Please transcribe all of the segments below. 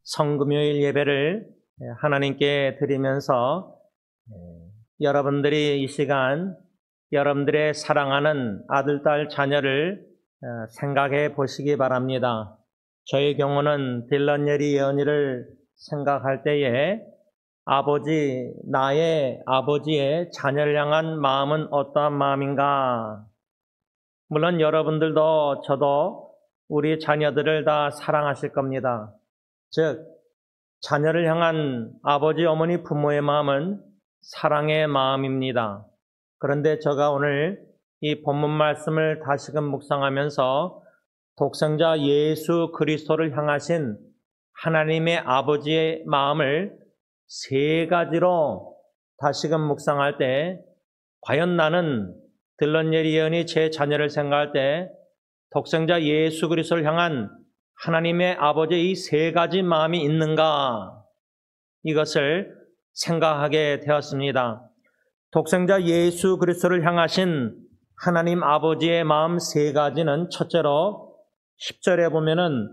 성금요일 예배를 하나님께 드리면서 여러분들이 이 시간 여러분들의 사랑하는 아들, 딸, 자녀를 생각해 보시기 바랍니다. 저의 경우는 딜런 예리 예언이를 생각할 때에 나의 아버지의 자녀를 향한 마음은 어떠한 마음인가? 물론 여러분들도 저도 우리 자녀들을 다 사랑하실 겁니다. 즉, 자녀를 향한 아버지, 어머니, 부모의 마음은 사랑의 마음입니다. 그런데 제가 오늘 이 본문 말씀을 다시금 묵상하면서 독생자 예수 그리스도를 향하신 하나님의 아버지의 마음을 세 가지로 다시금 묵상할 때, 과연 나는 딜런 예리 예언이 제 자녀를 생각할 때 독생자 예수 그리스도를 향한 하나님의 아버지의 이 세 가지 마음이 있는가? 이것을 생각하게 되었습니다. 독생자 예수 그리스도를 향하신 하나님 아버지의 마음 세 가지는, 첫째로 10절에 보면은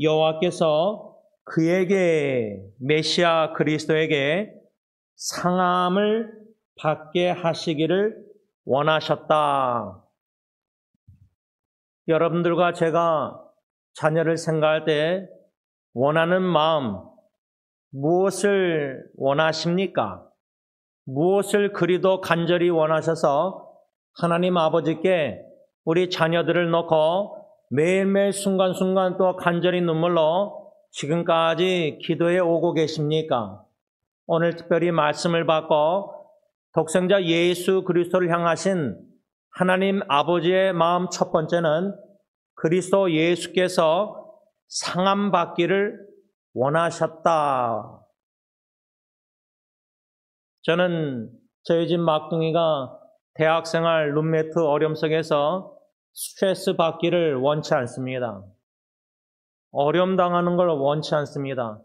여호와께서 그에게, 메시아 그리스도에게 상함을 받게 하시기를 원하셨다. 여러분들과 제가 자녀를 생각할 때 원하는 마음, 무엇을 원하십니까? 무엇을 그리도 간절히 원하셔서 하나님 아버지께 우리 자녀들을 놓고 매일매일 순간순간 또 간절히 눈물로 지금까지 기도해 오고 계십니까? 오늘 특별히 말씀을 받고 독생자 예수 그리스도를 향하신 하나님 아버지의 마음 첫 번째는 그리스도 예수께서 상함 받기를 원하셨다. 저는 저희 집 막둥이가 대학생활 룸메트 어려움 속에서 스트레스 받기를 원치 않습니다. 어려움 당하는 걸 원치 않습니다.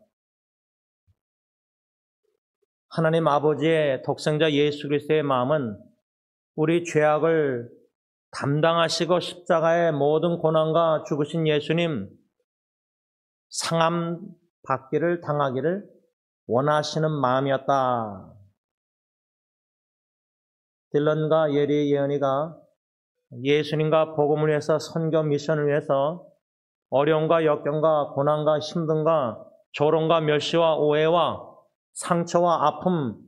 하나님 아버지의 독생자 예수 그리스도의 마음은 우리 죄악을 담당하시고 십자가의 모든 고난과 죽으신 예수님 상함 받기를, 당하기를 원하시는 마음이었다. 딜런과 예리 예언이가 예수님과 복음을 위해서, 선교 미션을 위해서 어려움과 역경과 고난과 힘듦과 조롱과 멸시와 오해와 상처와 아픔,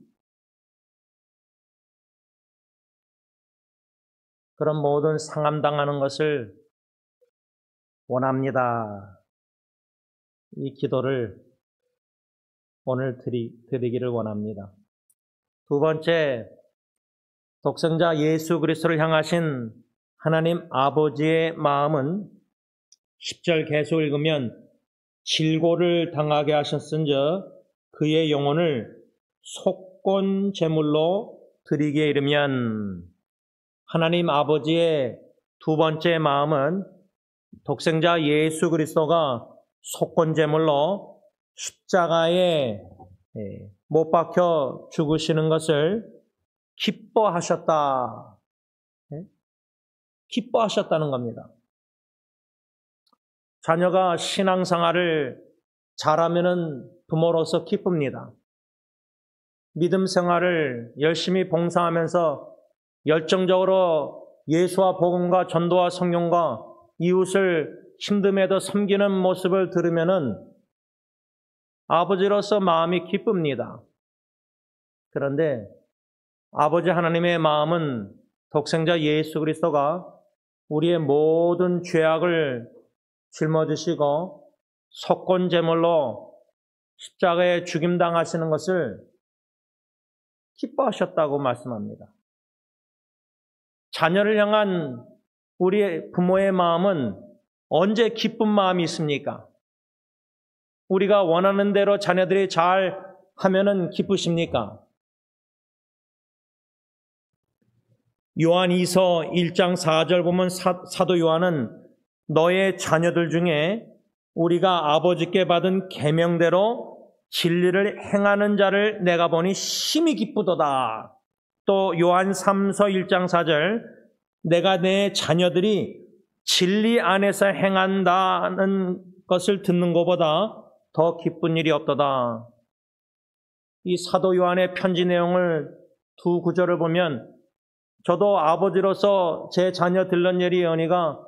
그런 모든 상함당하는 것을 원합니다. 이 기도를 오늘 드리기를 원합니다. 두 번째, 독생자 예수 그리스도를 향하신 하나님 아버지의 마음은 10절 계속 읽으면 질고를 당하게 하셨은즉 그의 영혼을 속건 제물로 드리게 이르면, 하나님 아버지의 두 번째 마음은 독생자 예수 그리스도가 속건 제물로 십자가에 못 박혀 죽으시는 것을 기뻐하셨다. 기뻐하셨다는 겁니다. 자녀가 신앙생활을 잘하면은 부모로서 기쁩니다. 믿음 생활을 열심히 봉사하면서 열정적으로 예수와 복음과 전도와 성령과 이웃을 힘듦에도 섬기는 모습을 들으면은 아버지로서 마음이 기쁩니다. 그런데 아버지 하나님의 마음은 독생자 예수 그리스도가 우리의 모든 죄악을 짊어지시고 속건 제물로 십자가에 죽임당하시는 것을 기뻐하셨다고 말씀합니다. 자녀를 향한 우리의 부모의 마음은 언제 기쁜 마음이 있습니까? 우리가 원하는 대로 자녀들이 잘 하면은 기쁘십니까? 요한 2서 1장 4절 보면 사도 요한은 너의 자녀들 중에 우리가 아버지께 받은 계명대로 진리를 행하는 자를 내가 보니 심히 기쁘도다. 또 요한 3서 1장 4절 내가 내 자녀들이 진리 안에서 행한다는 것을 듣는 것보다 더 기쁜 일이 없도다. 이 사도 요한의 편지 내용을 두 구절을 보면 저도 아버지로서 제 자녀 들런예리 연희가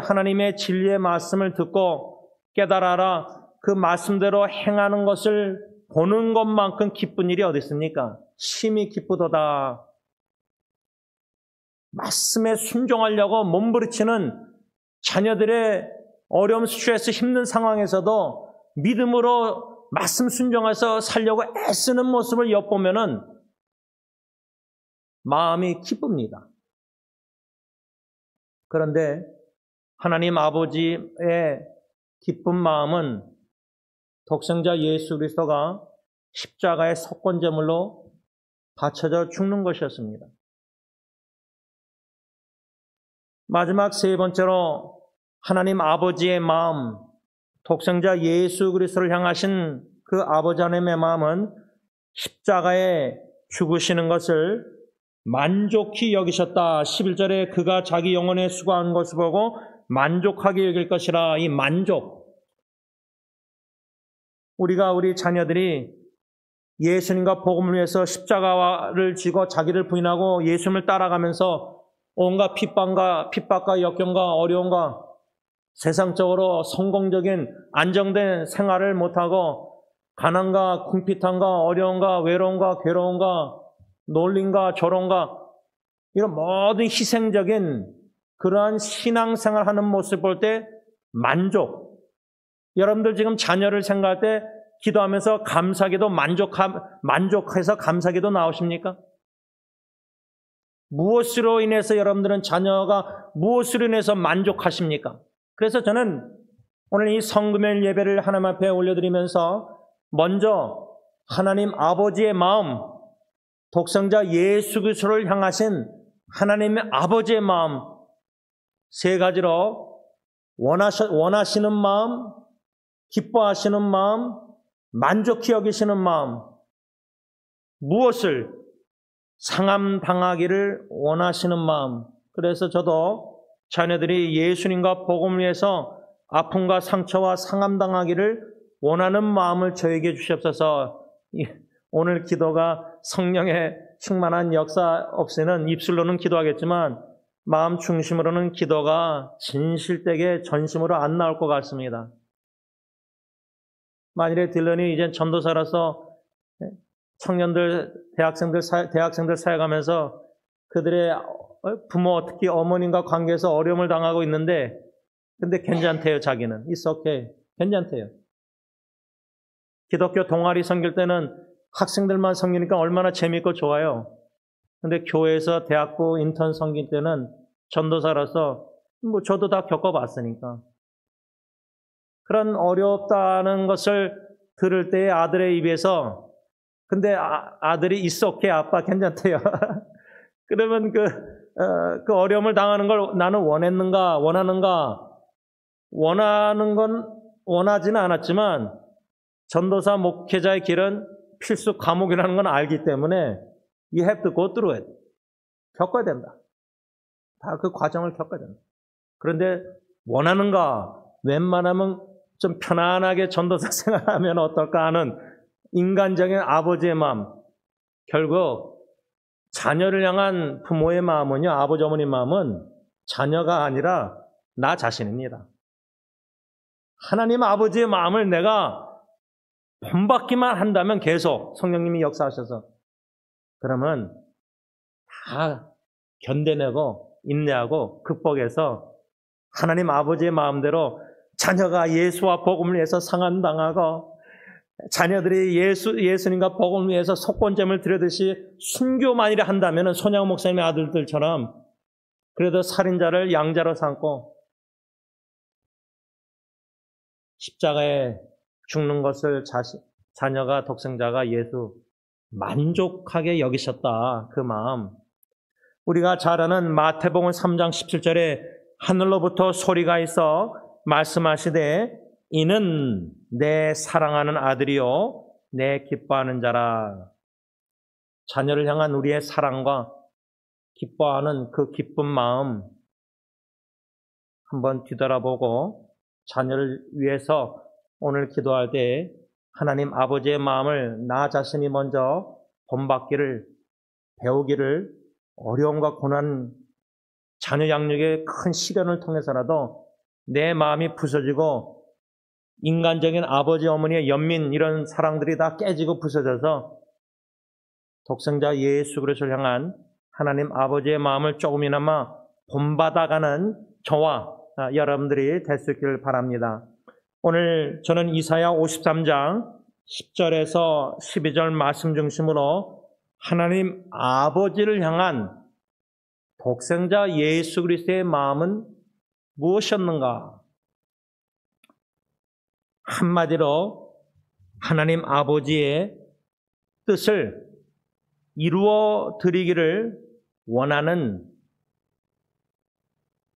하나님의 진리의 말씀을 듣고 깨달아라 그 말씀대로 행하는 것을 보는 것만큼 기쁜 일이 어디 있습니까? 심히 기쁘도다. 말씀에 순종하려고 몸부리치는 자녀들의 어려움, 스트레스, 힘든 상황에서도 믿음으로 말씀 순종해서 살려고 애쓰는 모습을 엿보면은 마음이 기쁩니다. 그런데 하나님 아버지의 기쁜 마음은 독생자 예수 그리스도가 십자가의 속건제물로 바쳐져 죽는 것이었습니다. 마지막 세 번째로 하나님 아버지의 마음, 독생자 예수 그리스도를 향하신 그 아버지 하나님의 마음은 십자가에 죽으시는 것을 만족히 여기셨다. 11절에 그가 자기 영혼에 수고한 것을 보고 만족하게 여길 것이라. 이 만족. 우리 자녀들이 예수님과 복음을 위해서 십자가를 지고 자기를 부인하고 예수님을 따라가면서 온갖 핍박과 역경과 어려움과 세상적으로 성공적인 안정된 생활을 못하고 가난과 궁핍함과 어려움과 외로움과 괴로움과 놀림과 조롱과 이런 모든 희생적인 그러한 신앙생활 하는 모습 볼 때 만족. 여러분들 지금 자녀를 생각할 때 기도하면서 감사기도 만족해서 감사기도 나오십니까? 무엇으로 인해서 여러분들은 자녀가 무엇으로 인해서 만족하십니까? 그래서 저는 오늘 이 성금요일 예배를 하나님 앞에 올려드리면서 먼저 하나님 아버지의 마음, 독생자 예수 그리스도를 향하신 하나님의 아버지의 마음 세 가지로 원하시는 마음, 기뻐하시는 마음, 만족히 여기시는 마음, 무엇을 상함당하기를 원하시는 마음. 그래서 저도 자녀들이 예수님과 복음을 위해서 아픔과 상처와 상함당하기를 원하는 마음을 저에게 주시옵소서. 오늘 기도가 성령의 충만한 역사 없이는 입술로는 기도하겠지만 마음 중심으로는 기도가 진실되게 전심으로 안 나올 것 같습니다. 만일에 딜런이 이제 전도사라서 청년들, 대학생들 사역하면서 그들의 부모, 특히 어머님과 관계에서 어려움을 당하고 있는데 근데 괜찮대요, 자기는. It's okay. 괜찮대요. 기독교 동아리 섬길 때는 학생들만 섬기니까 얼마나 재밌고 좋아요. 근데 교회에서 대학부 인턴 섬길 때는 전도사라서 저도 다 겪어봤으니까. 그런 어렵다는 것을 들을 때 아들의 입에서 근데 아들이 It's okay, 아빠 괜찮대요. 그러면 그 어려움을 당하는 걸 나는 원하는가? 원하는 건 원하지는 않았지만 전도사 목회자의 길은 필수 과목이라는 건 알기 때문에 you have to go through it. 겪어야 된다. 다 그 과정을 겪어야 된다. 그런데 원하는가? 웬만하면 좀 편안하게 전도사 생활하면 어떨까 하는 인간적인 아버지의 마음. 결국 자녀를 향한 부모의 마음은요, 아버지 어머니 마음은 자녀가 아니라 나 자신입니다. 하나님 아버지의 마음을 내가 본받기만 한다면 계속 성령님이 역사하셔서 그러면 다 견뎌내고 인내하고 극복해서 하나님 아버지의 마음대로 자녀가 예수와 복음을 위해서 상함당하고 자녀들이 예수님과 복음을 위해서 속건제물 드리듯이 순교만이라 한다면 손양 목사님의 아들들처럼 그래도 살인자를 양자로 삼고 십자가에 죽는 것을 자녀가 독생자가 예수 만족하게 여기셨다. 그 마음. 우리가 잘 아는 마태복음 3장 17절에 하늘로부터 소리가 있어 말씀하시되 이는 내 사랑하는 아들이요 내 기뻐하는 자라. 자녀를 향한 우리의 사랑과 기뻐하는 그 기쁜 마음 한번 뒤돌아보고 자녀를 위해서 오늘 기도할 때 하나님 아버지의 마음을 나 자신이 먼저 본받기를, 배우기를, 어려움과 고난, 자녀 양육의 큰 시련을 통해서라도 내 마음이 부서지고 인간적인 아버지 어머니의 연민 이런 사랑들이 다 깨지고 부서져서 독생자 예수 그리스도를 향한 하나님 아버지의 마음을 조금이나마 본받아가는 저와 여러분들이 될 수 있기를 바랍니다. 오늘 저는 이사야 53장 10절에서 12절 말씀 중심으로 하나님 아버지를 향한 독생자 예수 그리스도의 마음은 무엇이었는가? 한마디로 하나님 아버지의 뜻을 이루어 드리기를 원하는,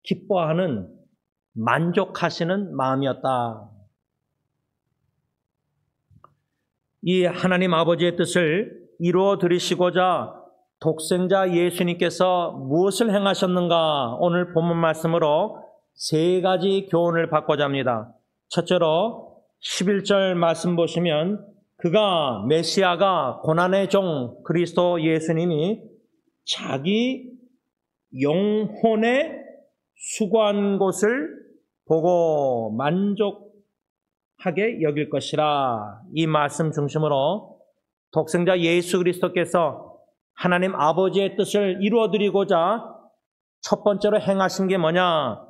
기뻐하는, 만족하시는 마음이었다. 이 하나님 아버지의 뜻을 이루어 드리시고자 독생자 예수님께서 무엇을 행하셨는가? 오늘 본문 말씀으로 세 가지 교훈을 받고자 합니다. 첫째로 11절 말씀 보시면 그가 메시아가 고난의 종 그리스도 예수님이 자기 영혼에 수고한 곳을 보고 만족하게 여길 것이라. 이 말씀 중심으로 독생자 예수 그리스도께서 하나님 아버지의 뜻을 이루어드리고자 첫 번째로 행하신 게 뭐냐?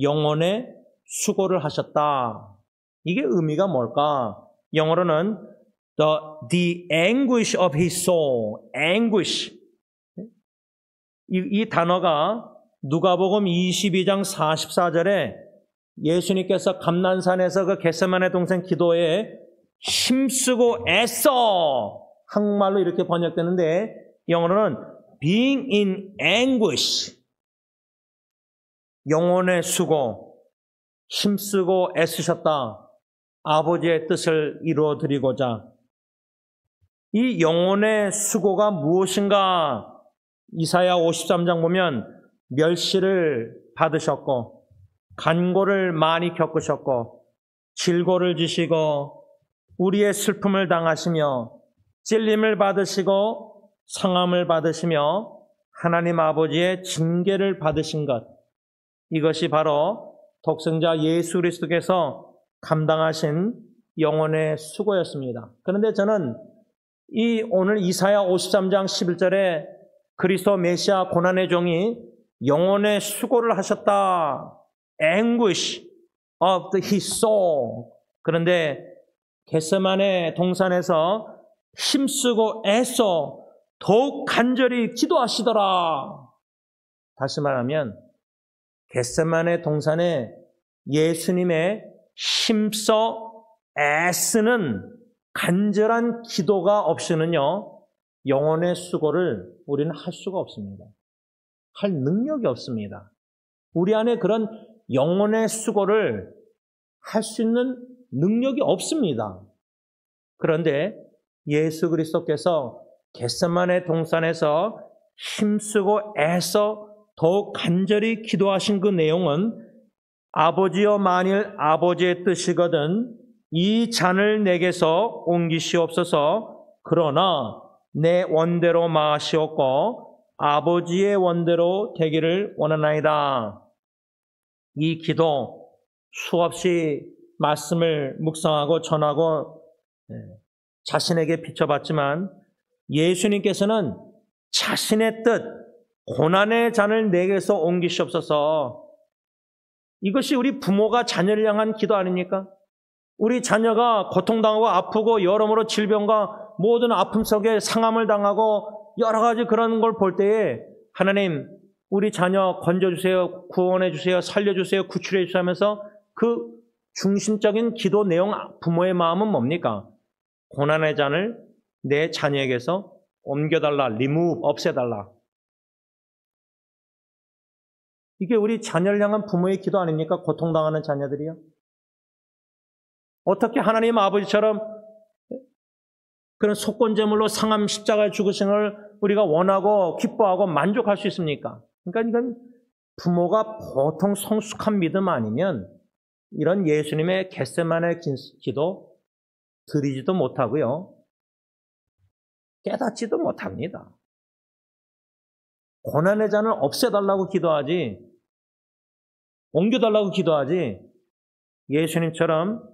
영혼의 수고를 하셨다. 이게 의미가 뭘까? 영어로는 the anguish of his soul, anguish. 이 단어가 누가복음 22장 44절에 예수님께서 감난산에서 그 겟세마네 동산 기도에 힘쓰고 애써, 한국말로 이렇게 번역되는데 영어로는 being in anguish, 영혼의 수고, 힘쓰고 애쓰셨다. 아버지의 뜻을 이루어 드리고자. 이 영혼의 수고가 무엇인가? 이사야 53장 보면 멸시를 받으셨고 간고를 많이 겪으셨고 질고를 지시고 우리의 슬픔을 당하시며 찔림을 받으시고 상함을 받으시며 하나님 아버지의 징계를 받으신 것, 이것이 바로 독생자 예수 그리스도께서 감당하신 영혼의 수고였습니다. 그런데 저는 오늘 이사야 53장 11절에 그리스도 메시아 고난의 종이 영혼의 수고를 하셨다. anguish of his soul. 그런데 겟세마네 동산에서 힘쓰고 애써 더욱 간절히 기도하시더라. 다시 말하면 겟세마네 동산에 예수님의 힘써 애쓰는 간절한 기도가 없이는요, 영혼의 수고를 우리는 할 수가 없습니다. 할 능력이 없습니다. 우리 안에 그런 영혼의 수고를 할 수 있는 능력이 없습니다. 그런데 예수 그리스도께서 겟세마네 동산에서 힘쓰고 애써 더욱 간절히 기도하신 그 내용은 아버지여 만일 아버지의 뜻이거든 이 잔을 내게서 옮기시옵소서. 그러나 내 원대로 마시옵고 아버지의 원대로 되기를 원하나이다. 이 기도 수없이 말씀을 묵상하고 전하고 자신에게 비춰봤지만 예수님께서는 자신의 뜻, 고난의 잔을 내게서 옮기시옵소서. 이것이 우리 부모가 자녀를 향한 기도 아닙니까? 우리 자녀가 고통당하고 아프고 여러모로 질병과 모든 아픔 속에 상함을 당하고 여러 가지 그런 걸 볼 때에 하나님, 우리 자녀 건져주세요, 구원해주세요, 살려주세요, 구출해주세요 하면서 그 중심적인 기도 내용, 부모의 마음은 뭡니까? 고난의 잔을 내 자녀에게서 옮겨달라, remove, 없애달라. 이게 우리 자녀를 향한 부모의 기도 아닙니까? 고통당하는 자녀들이요. 어떻게 하나님 아버지처럼 그런 속건제물로 상함 십자가에 죽으신 걸 우리가 원하고 기뻐하고 만족할 수 있습니까? 그러니까 이건 부모가 보통 성숙한 믿음 아니면 이런 예수님의 겟세마네 기도 드리지도 못하고요. 깨닫지도 못합니다. 고난의 잔을 없애달라고 기도하지, 옮겨달라고 기도하지, 예수님처럼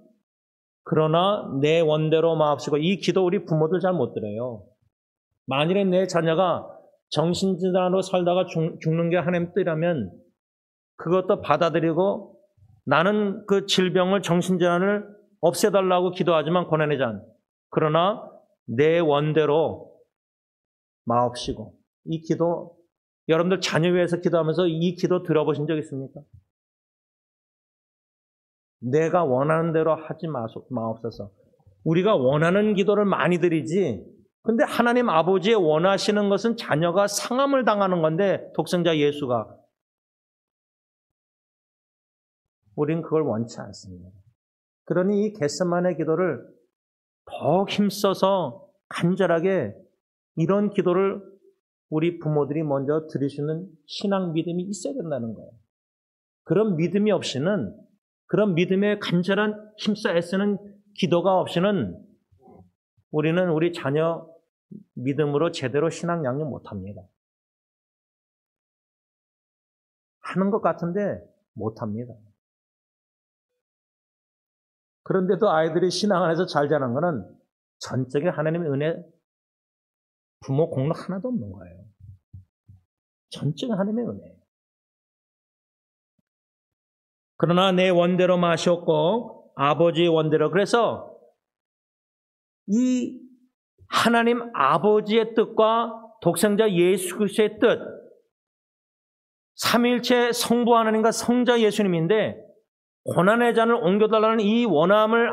그러나 내 원대로 마옵시고, 이 기도 우리 부모들 잘 못 들어요. 만일에 내 자녀가 정신질환으로 살다가 죽는 게 하나님 뜻이라면 그것도 받아들이고 나는 그 질병을, 정신질환을 없애달라고 기도하지만 고난의 잔, 그러나 내 원대로 마옵시고, 이 기도 여러분들 자녀 위해서 기도하면서 이 기도 들어보신 적 있습니까? 내가 원하는 대로 하지 마옵소서. 우리가 원하는 기도를 많이 드리지, 근데 하나님 아버지의 원하시는 것은 자녀가 상함을 당하는 건데, 독생자 예수가. 우린 그걸 원치 않습니다. 그러니 이 겟세마네 기도를 더 힘써서 간절하게 이런 기도를 우리 부모들이 먼저 드릴 수 있는 신앙 믿음이 있어야 된다는 거예요. 그런 믿음이 없이는, 그런 믿음의 간절한 힘써 애쓰는 기도가 없이는 우리는 우리 자녀 믿음으로 제대로 신앙 양육 못합니다. 하는 것 같은데 못합니다. 그런데도 아이들이 신앙 안에서 잘 자란 거는 전적인 하나님의 은혜, 부모 공로 하나도 없는 거예요. 전적인 하나님의 은혜예요. 그러나 내 원대로 마셨고 아버지의 원대로. 그래서 이 하나님 아버지의 뜻과 독생자 예수 그리스도의 뜻, 삼위일체 성부 하나님과 성자 예수님인데, 고난의 잔을 옮겨달라는 이 원함을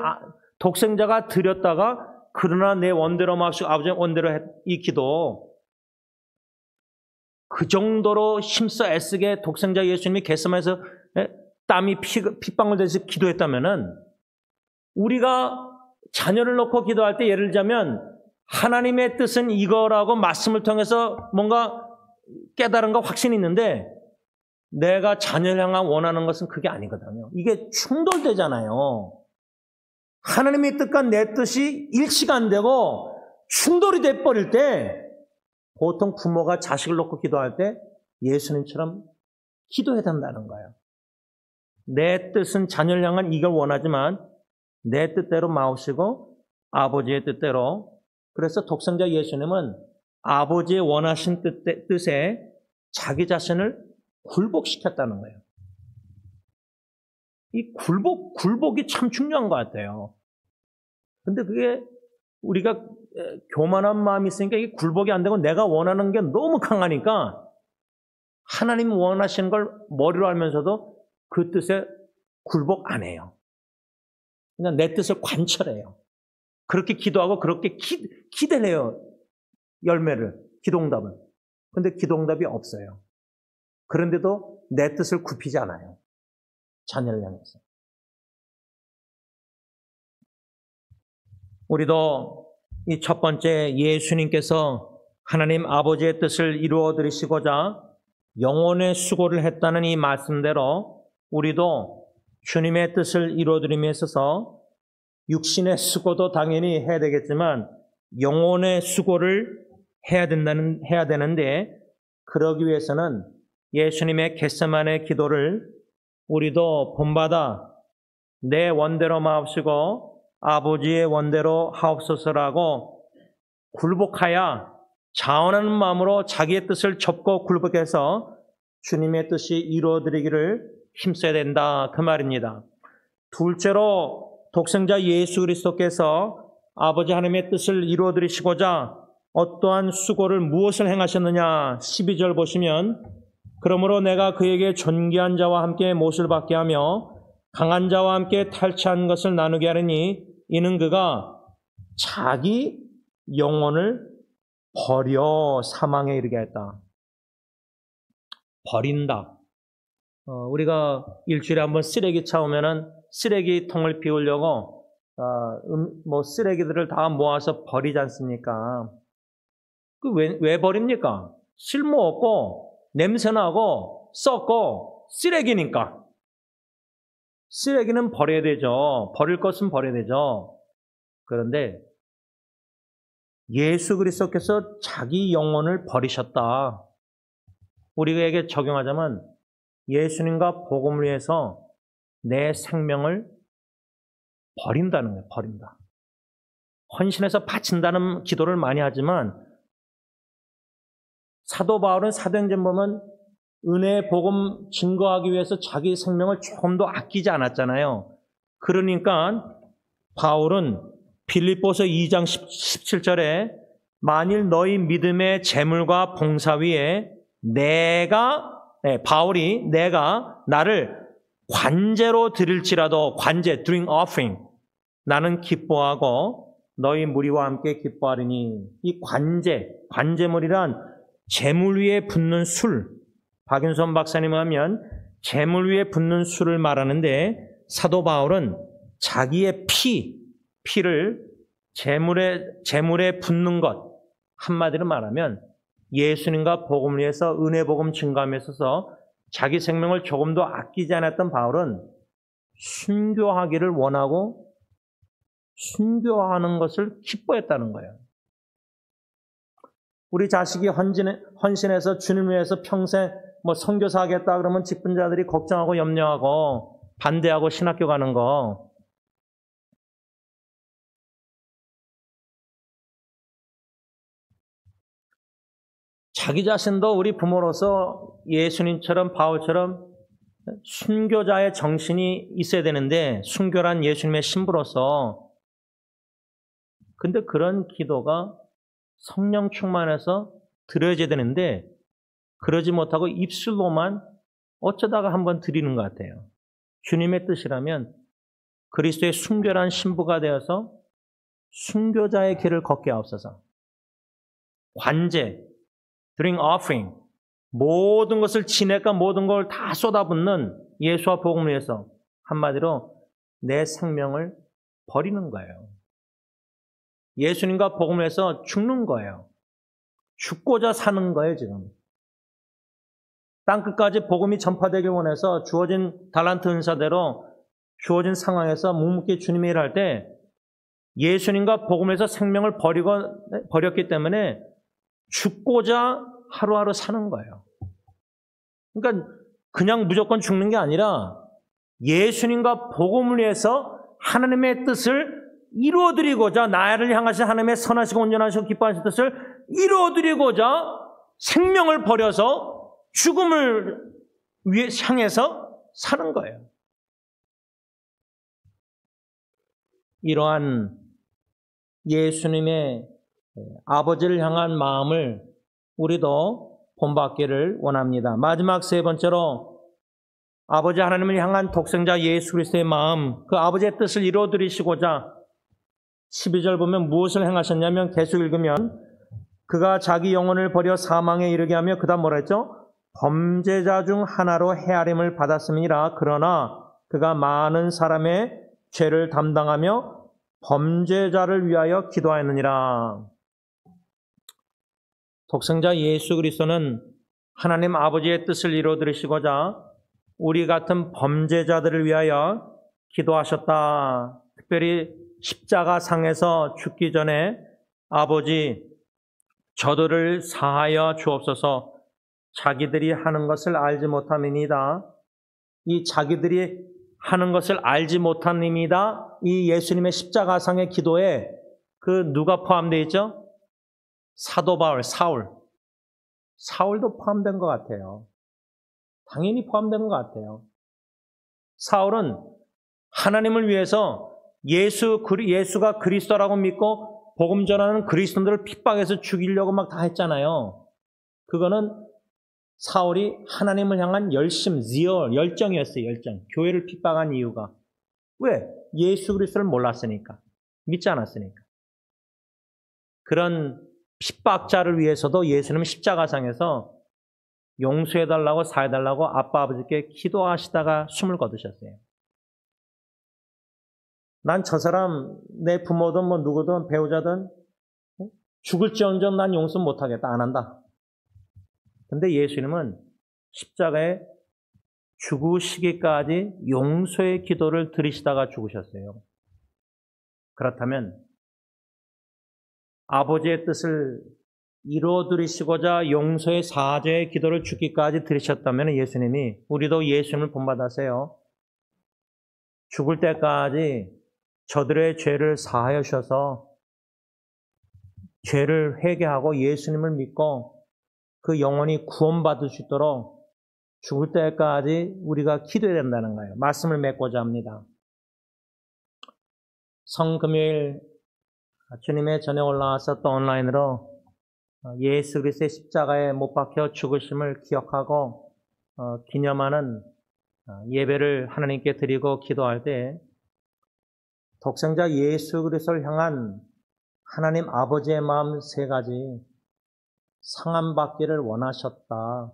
독생자가 드렸다가, 그러나 내 원대로 마시고 아버지의 원대로 이 기도, 그 정도로 힘써 애쓰게 독생자 예수님이 겟세마네에서 땀이 핏방울 되듯이 기도했다면은, 우리가 자녀를 놓고 기도할 때 예를 들자면 하나님의 뜻은 이거라고 말씀을 통해서 뭔가 깨달은가 확신이 있는데, 내가 자녀를 향한 원하는 것은 그게 아니거든요. 이게 충돌되잖아요. 하나님의 뜻과 내 뜻이 일치가 안 되고 충돌이 돼버릴 때, 보통 부모가 자식을 놓고 기도할 때 예수님처럼 기도해야 된다는 거예요. 내 뜻은 자녀를 향한 이걸 원하지만 내 뜻대로 마옵시고 아버지의 뜻대로. 그래서 독생자 예수님은 아버지의 원하신 뜻에 자기 자신을 굴복시켰다는 거예요. 이 굴복이 참 중요한 것 같아요. 근데 그게 우리가 교만한 마음이 있으니까 이게 굴복이 안 되고 내가 원하는 게 너무 강하니까 하나님 원하시는 걸 머리로 알면서도 그 뜻에 굴복 안 해요. 그냥 내 뜻을 관철해요. 그렇게 기도하고 그렇게 기대를 해요. 열매를, 기도응답을. 근데 기도응답이 없어요. 그런데도 내 뜻을 굽히지 않아요. 자녀를 향해서. 우리도 이 첫 번째, 예수님께서 하나님 아버지의 뜻을 이루어 드리시고자 영혼의 수고를 했다는 이 말씀대로 우리도 주님의 뜻을 이루어 드림에 있어서 육신의 수고도 당연히 해야 되겠지만 영혼의 수고를 해야 되는데, 그러기 위해서는 예수님의 겟세마네 기도를 우리도 본받아 내 원대로 마옵시고 아버지의 원대로 하옵소서라고 굴복하여 자원하는 마음으로 자기의 뜻을 접고 굴복해서 주님의 뜻이 이루어지기를 힘써야 된다, 그 말입니다. 둘째로 독생자 예수 그리스도께서 아버지 하나님의 뜻을 이루어드리시고자 어떠한 수고를 무엇을 행하셨느냐. 12절 보시면, 그러므로 내가 그에게 존귀한 자와 함께 못을 받게 하며 강한 자와 함께 탈취한 것을 나누게 하리니 이는 그가 자기 영혼을 버려 사망에 이르게 했다. 버린다. 우리가 일주일에 한번 쓰레기 차 오면은 쓰레기통을 비우려고 쓰레기들을 다 모아서 버리지 않습니까? 왜 버립니까? 쓸모없고 냄새나고 썩고 쓰레기니까. 쓰레기는 버려야 되죠. 버릴 것은 버려야 되죠. 그런데 예수 그리스도께서 자기 영혼을 버리셨다. 우리에게 적용하자면 예수님과 복음을 위해서 내 생명을 버린다는 거예요. 버린다. 헌신해서 바친다는 기도를 많이 하지만 사도 바울은 사도행전 보면 은혜의 복음 증거하기 위해서 자기 생명을 조금도 아끼지 않았잖아요. 그러니까 바울은 빌립보서 2장 17절에 만일 너희 믿음의 재물과 봉사 위에 바울이 내가 나를 관제로 드릴지라도 drink offering 나는 기뻐하고 너희 무리와 함께 기뻐하리니 이 관제물이란 재물 위에 붓는 술 박윤선 박사님 하면 재물 위에 붓는 술을 말하는데 사도 바울은 자기의 피를 재물에 붓는 것 한마디로 말하면 예수님과 복음을 위해서 은혜 복음 증거함에 있어서 자기 생명을 조금도 아끼지 않았던 바울은 순교하기를 원하고 순교하는 것을 기뻐했다는 거예요. 우리 자식이 헌신해서 주님을 위해서 평생 선교사 하겠다 그러면 직분자들이 걱정하고 염려하고 반대하고 신학교 가는 거. 자기 자신도 우리 부모로서 예수님처럼 바울처럼 순교자의 정신이 있어야 되는데 순교란 예수님의 신부로서 근데 그런 기도가 성령 충만해서 드려야 되는데 그러지 못하고 입술로만 어쩌다가 한번 드리는 것 같아요. 주님의 뜻이라면 그리스도의 순결한 신부가 되어서 순교자의 길을 걷게 하옵소서. 관제, drink offering, 모든 것을 지내가 모든 걸 다 쏟아붓는 예수와 복음을 위해서 한마디로 내 생명을 버리는 거예요. 예수님과 복음을 위해서 죽는 거예요. 죽고자 사는 거예요, 지금. 땅끝까지 복음이 전파되길 원해서 주어진 달란트 은사대로 주어진 상황에서 묵묵히 주님의 일을 할 때 예수님과 복음에서 생명을 버렸기 때문에 죽고자 하루하루 사는 거예요. 그러니까 그냥 무조건 죽는 게 아니라 예수님과 복음을 위해서 하나님의 뜻을 이루어드리고자 나를 향하신 하나님의 선하시고 온전하시고 기뻐하신 뜻을 이루어드리고자 생명을 버려서 죽음을 향해서 사는 거예요. 이러한 예수님의 아버지를 향한 마음을 우리도 본받기를 원합니다. 마지막 세 번째로 아버지 하나님을 향한 독생자 예수 그리스도의 마음, 그 아버지의 뜻을 이루어드리시고자 12절 보면 무엇을 행하셨냐면 계속 읽으면 그가 자기 영혼을 버려 사망에 이르게 하며 그 다음 뭐라 했죠? 범죄자 중 하나로 헤아림을 받았음이라. 그러나 그가 많은 사람의 죄를 담당하며 범죄자를 위하여 기도하였느니라. 독생자 예수 그리스도는 하나님 아버지의 뜻을 이루어드리시고자 우리 같은 범죄자들을 위하여 기도하셨다. 특별히 십자가 상에서 죽기 전에 아버지 저들을 사하여 주옵소서. 자기들이 하는 것을 알지 못함이니이다. 이 자기들이 하는 것을 알지 못함이니이다. 이 예수님의 십자가상의 기도에 그 누가 포함되어 있죠? 사도 바울, 사울도 포함된 것 같아요. 당연히 포함된 것 같아요. 사울은 하나님을 위해서 예수가 그리스도라고 믿고 복음 전하는 그리스도인들을 핍박해서 죽이려고 막 다 했잖아요. 그거는 사울이 하나님을 향한 열정이었어요. 열정. 교회를 핍박한 이유가. 왜? 예수 그리스도를 몰랐으니까. 믿지 않았으니까. 그런 핍박자를 위해서도 예수님은 십자가상에서 용서해달라고 사해달라고 아버지께 기도하시다가 숨을 거두셨어요. 난 저 사람 내 부모든 누구든 배우자든 죽을지언정 난 용서 못하겠다. 안 한다. 근데 예수님은 십자가에 죽으시기까지 용서의 기도를 드리시다가 죽으셨어요. 그렇다면 아버지의 뜻을 이루어드리시고자 용서의 사죄의 기도를 죽기까지 드리셨다면 예수님이, 우리도 예수님을 본받아서요, 죽을 때까지 저들의 죄를 사하여 주셔서 죄를 회개하고 예수님을 믿고 그 영혼이 구원받을 수 있도록 죽을 때까지 우리가 기도해야 된다는 거예요. 말씀을 맺고자 합니다. 성금요일 주님의 전에 올라와서 또 온라인으로 예수 그리스도의 십자가에 못 박혀 죽으심을 기억하고 기념하는 예배를 하나님께 드리고 기도할 때 독생자 예수 그리스도를 향한 하나님 아버지의 마음 세 가지, 상함받기를 원하셨다.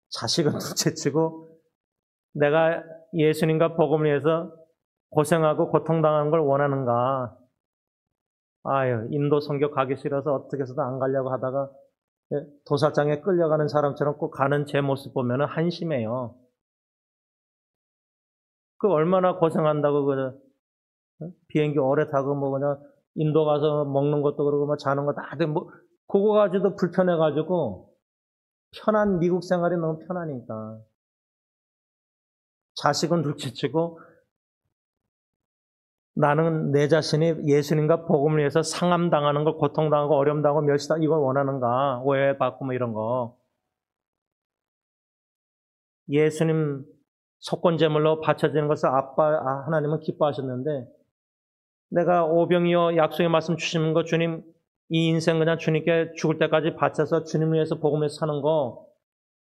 자식은 둘째치고 내가 예수님과 복음을 위해서 고생하고 고통당하는 걸 원하는가? 아유, 인도 선교 가기 싫어서 어떻게 해서도 안 가려고 하다가 도살장에 끌려가는 사람처럼 꼭 가는 제 모습 보면 한심해요. 그 얼마나 고생한다고 비행기 오래 타고 뭐 그냥 인도 가서 먹는 것도 그러고 뭐 자는 거 다 뭐 그거 가지고도 불편해가지고 편한 미국 생활이 너무 편하니까 자식은 둘째치고 나는 내 자신이 예수님과 복음을 위해서 상함당하는 걸, 고통당하고 어려움당하고 멸시당하고 이걸 원하는가? 오해받고 뭐 이런 거. 예수님 속건제물로 바쳐지는 것을 하나님은 기뻐하셨는데 내가 오병이어 약속의 말씀 주시는 거, 주님 이 인생 그냥 주님께 죽을 때까지 바쳐서 주님을 위해서 복음을 위해서 사는 거,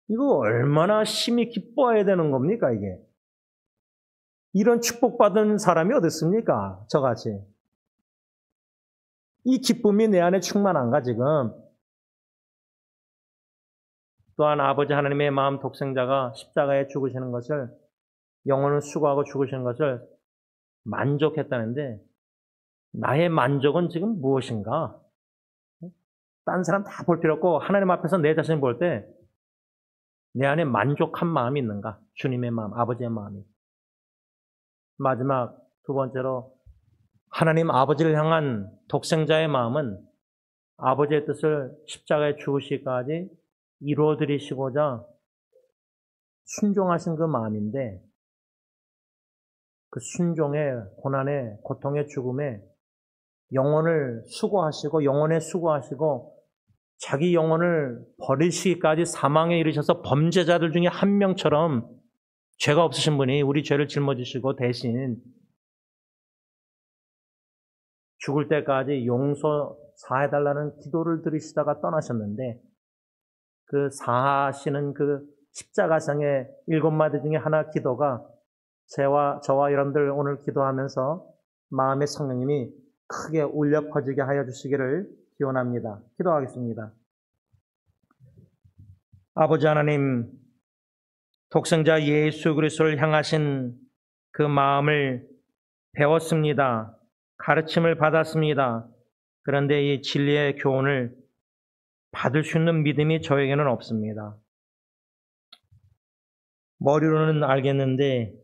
이거 얼마나 심히 기뻐해야 되는 겁니까 이게? 이런 축복받은 사람이 어디 있습니까? 저같이. 이 기쁨이 내 안에 충만한가 지금? 또한 아버지 하나님의 마음 독생자가 십자가에 죽으시는 것을, 영혼을 수고하고 죽으시는 것을 만족했다는데 나의 만족은 지금 무엇인가? 딴 사람 다 볼 필요 없고 하나님 앞에서 내 자신을 볼 때 내 안에 만족한 마음이 있는가? 주님의 마음, 아버지의 마음이. 마지막 두 번째로 하나님 아버지를 향한 독생자의 마음은 아버지의 뜻을 십자가에 죽으시기까지 이루어드리시고자 순종하신 그 마음인데, 그 순종의 고난의 고통의 죽음에 영혼을 수고하시고 영혼에 수고하시고 자기 영혼을 버리시기까지 사망에 이르셔서 범죄자들 중에 한 명처럼 죄가 없으신 분이 우리 죄를 짊어지시고 대신 죽을 때까지 용서 사해달라는 기도를 드리시다가 떠나셨는데, 그 사하시는 그 십자가상의 7마디 중에 하나 기도가 저와 여러분들 오늘 기도하면서 마음의 성령님이 크게 울려 퍼지게 하여 주시기를 기원합니다. 기도하겠습니다. 아버지 하나님, 독생자 예수 그리스도를 향하신 그 마음을 배웠습니다. 가르침을 받았습니다. 그런데 이 진리의 교훈을 받을 수 있는 믿음이 저에게는 없습니다. 머리로는 알겠는데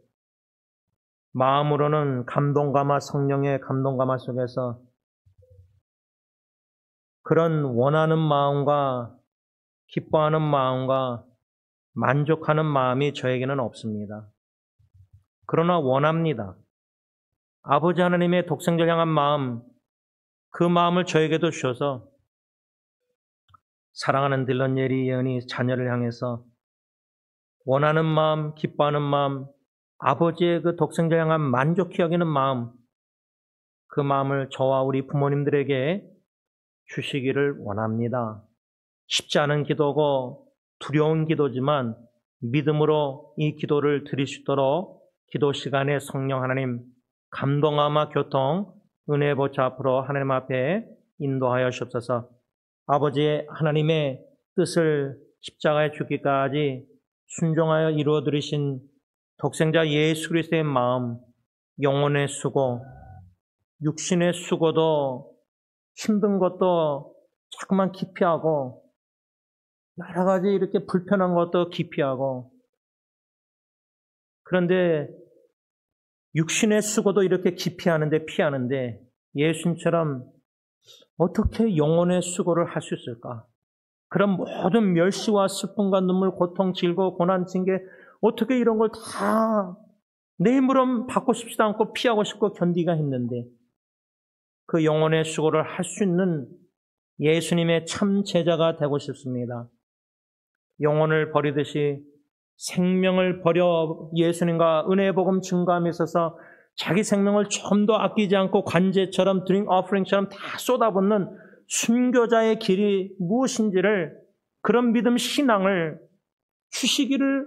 마음으로는 감동감화, 성령의 감동감화 속에서 그런 원하는 마음과 기뻐하는 마음과 만족하는 마음이 저에게는 없습니다. 그러나 원합니다. 아버지 하나님의 독생자를 향한 마음, 그 마음을 저에게도 주셔서 사랑하는 딜런 예리 예언이 자녀를 향해서 원하는 마음, 기뻐하는 마음, 아버지의 그 독생자를 향한 만족히 여기는 마음, 그 마음을 저와 우리 부모님들에게 주시기를 원합니다. 쉽지 않은 기도고 두려운 기도지만 믿음으로 이 기도를 드릴 수 있도록 기도 시간에 성령 하나님 감동하마 교통 은혜 보좌 앞으로 하나님 앞에 인도하여 주옵소서. 아버지의 하나님의 뜻을 십자가에 죽기까지 순종하여 이루어 드리신 독생자 예수 그리스도의 마음, 영혼의 수고, 육신의 수고도 힘든 것도 자꾸만 기피하고 여러 가지 이렇게 불편한 것도 기피하고 그런데 육신의 수고도 이렇게 기피하는데 피하는데 예수님처럼 어떻게 영혼의 수고를 할 수 있을까? 그런 모든 멸시와 슬픔과 눈물, 고통, 질고, 고난, 징계 어떻게 이런 걸 다 내 힘으로 받고 싶지도 않고 피하고 싶고 견디가 했는데 그 영혼의 수고를 할 수 있는 예수님의 참 제자가 되고 싶습니다. 영혼을 버리듯이 생명을 버려 예수님과 은혜의 복음 증거함에 있어서 자기 생명을 좀 더 아끼지 않고 관제처럼 드링 어퍼링처럼 다 쏟아붓는 순교자의 길이 무엇인지를 그런 믿음 신앙을 주시기를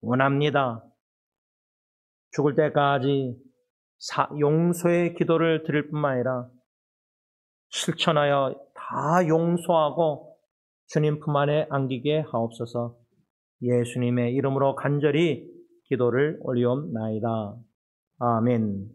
원합니다. 죽을 때까지 용서의 기도를 드릴 뿐만 아니라 실천하여 다 용서하고 주님 품 안에 안기게 하옵소서. 예수님의 이름으로 간절히 기도를 올리옵나이다. 아멘.